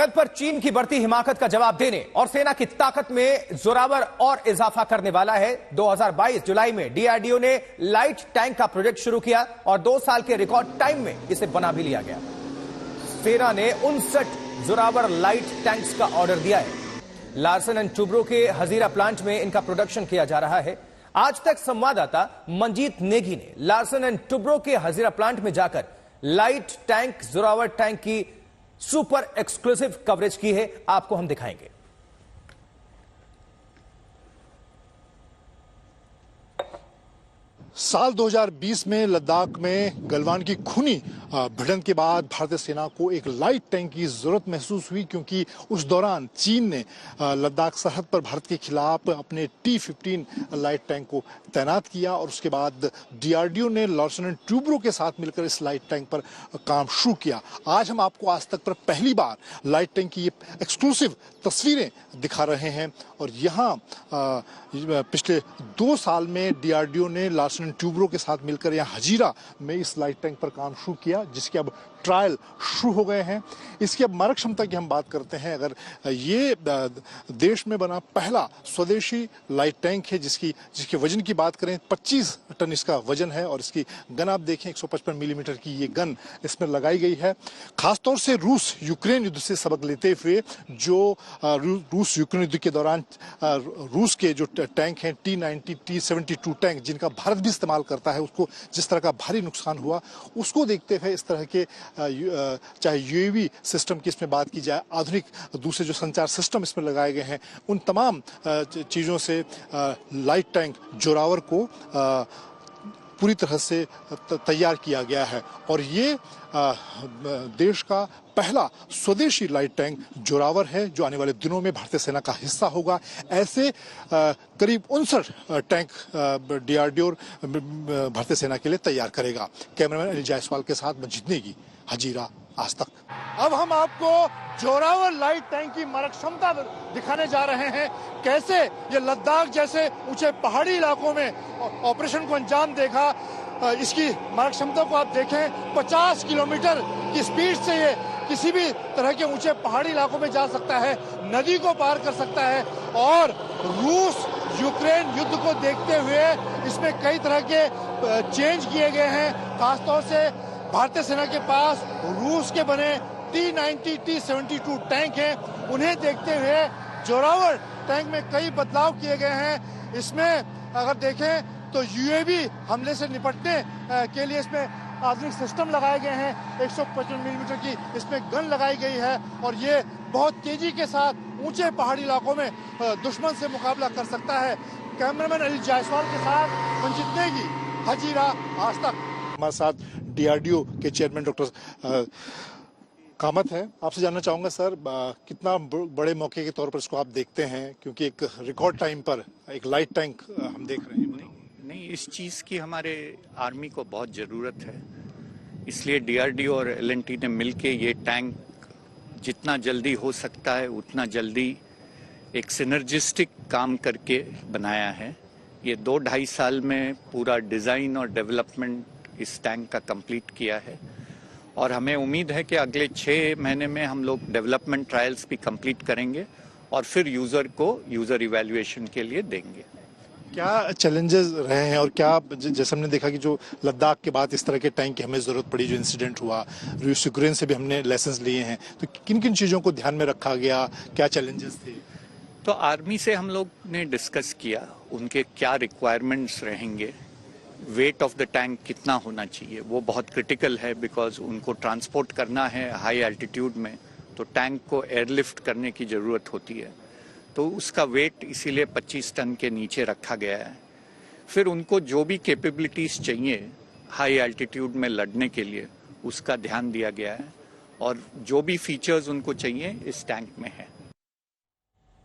सरहद पर चीन की बढ़ती हिमाकत का जवाब देने और सेना की ताकत में जोरावर और इजाफा करने वाला है। 2022 जुलाई में डीआरडीओ ने लाइट टैंक का प्रोजेक्ट शुरू किया और 2 साल के रिकॉर्ड टाइम में इसे बना भी लिया गया। सेना ने 59 जोरावर लाइट टैंक्स का ऑर्डर दिया है। लार्सन एंड टुब्रो के हजीरा प्लांट में इनका प्रोडक्शन किया जा रहा है। आज तक संवाददाता मंजीत नेगी ने लार्सन एंड टुब्रो के हजीरा प्लांट में जाकर लाइट टैंक जोरावर टैंक की सुपर एक्सक्लूसिव कवरेज की है। आपको हम दिखाएंगे। साल 2020 में लद्दाख में गलवान की खूनी भिड़ंत के बाद भारतीय सेना को एक लाइट टैंक की जरूरत महसूस हुई, क्योंकि उस दौरान चीन ने लद्दाख सरहद पर भारत के खिलाफ अपने T-15 लाइट टैंक को तैनात किया और उसके बाद डीआरडीओ ने लार्सन एंड टुब्रो के साथ मिलकर इस लाइट टैंक पर काम शुरू किया। आज हम आपको आज तक पर पहली बार लाइट टैंक की ये एक्सक्लूसिव तस्वीरें दिखा रहे हैं। और यहाँ पिछले 2 साल में डीआरडीओ ने लार्सन एंड टुब्रो के साथ मिलकर यहाँ हजीरा में इस लाइट टैंक पर काम शुरू किया, जिसके अब ट्रायल शुरू हो गए हैं। इसकी अब मारक क्षमता की हम बात करते हैं। अगर ये देश में बना पहला स्वदेशी लाइट टैंक है, जिसके वजन की बात करें 25 टन इसका वजन है। और इसकी गन आप देखें, 155 मिलीमीटर की ये गन इसमें लगाई गई है। खासतौर से रूस यूक्रेन युद्ध से सबक लेते हुए, जो रूस यूक्रेन युद्ध के दौरान रूस के जो टैंक हैं T-90, T-72 टैंक, जिनका भारत भी इस्तेमाल करता है, उसको जिस तरह का भारी नुकसान हुआ, उसको देखते हुए इस तरह के चाहे यूएवी सिस्टम की इसमें बात की जाए, आधुनिक दूसरे जो संचार सिस्टम इसमें लगाए गए हैं, उन तमाम चीज़ों से लाइट टैंक जोरावर को पूरी तरह से तैयार किया गया है। और ये देश का पहला स्वदेशी लाइट टैंक जोरावर है, जो आने वाले दिनों में भारतीय सेना का हिस्सा होगा। ऐसे करीब 59 टैंक डीआरडीओ भारतीय सेना के लिए तैयार करेगा। कैमरामैन अनिल जायसवाल के साथ मंजीत नेगी, हजीरा, आज तक। अब हम आपको जोरावर लाइट टैंक की मारक क्षमता दिखाने जा रहे हैं। कैसे ये लद्दाख जैसे ऊंचे पहाड़ी इलाकों में ऑपरेशन को अंजाम देगा, इसकी मारक क्षमता को आप देखें। 50 किलोमीटर की स्पीड से ये किसी भी तरह के ऊंचे पहाड़ी इलाकों में जा सकता है, नदी को पार कर सकता है। और रूस यूक्रेन युद्ध को देखते हुए इसमें कई तरह के चेंज किए गए हैं। खासतौर से भारतीय सेना के पास रूस के बने T-90, T-72 टैंक हैं। उन्हें देखते हुए जोरावर टैंक में कई बदलाव किए गए हैं। इसमें अगर देखें तो यूएवी हमले से निपटने के लिए इसमें आधुनिक सिस्टम लगाए गए हैं। 155 मिलीमीटर की इसमें गन लगाई गई है और ये बहुत तेजी के साथ ऊंचे पहाड़ी इलाकों में दुश्मन से मुकाबला कर सकता है। कैमरामैन अनिल जायसवाल के साथ मंजीत नेगी, हजीरा, आज तक। हमारे साथ डीआरडीओ के चेयरमैन डॉक्टर कामत है। आपसे जानना चाहूंगा सर, कितना बड़े मौके के तौर पर इसको आप देखते हैं, क्योंकि एक रिकॉर्ड टाइम पर एक लाइट टैंक हम देख रहे हैं। नहीं, इस चीज़ की हमारे आर्मी को बहुत ज़रूरत है, इसलिए डीआरडीओ और एलएनटी ने मिलके ये टैंक जितना जल्दी हो सकता है उतना जल्दी एक सिनर्जिस्टिक काम करके बनाया है। ये 2-2.5 साल में पूरा डिज़ाइन और डेवलपमेंट इस टैंक का कंप्लीट किया है और हमें उम्मीद है कि अगले 6 महीने में हम लोग डेवलपमेंट ट्रायल्स भी कंप्लीट करेंगे और फिर यूज़र इवैल्यूएशन के लिए देंगे। क्या चैलेंजेस रहे हैं और क्या, जैसे हमने देखा कि जो लद्दाख के बाद इस तरह के टैंक की हमें ज़रूरत पड़ी, जो इंसिडेंट हुआ, रूस यूक्रेन से भी हमने लेसन्स लिए हैं, तो किन किन चीज़ों को ध्यान में रखा गया, क्या चैलेंजेस थे? तो आर्मी से हम लोग ने डिस्कस किया उनके क्या रिक्वायरमेंट्स रहेंगे, वेट ऑफ द टैंक कितना होना चाहिए, वो बहुत क्रिटिकल है बिकॉज उनको ट्रांसपोर्ट करना है हाई एल्टीट्यूड में, तो टैंक को एयरलिफ्ट करने की ज़रूरत होती है, तो उसका वेट इसीलिए 25 टन के नीचे रखा गया है। फिर उनको जो भी कैपेबिलिटीज़ चाहिए हाई एल्टीट्यूड में लड़ने के लिए, उसका ध्यान दिया गया है और जो भी फीचर्स उनको चाहिए इस टैंक में है।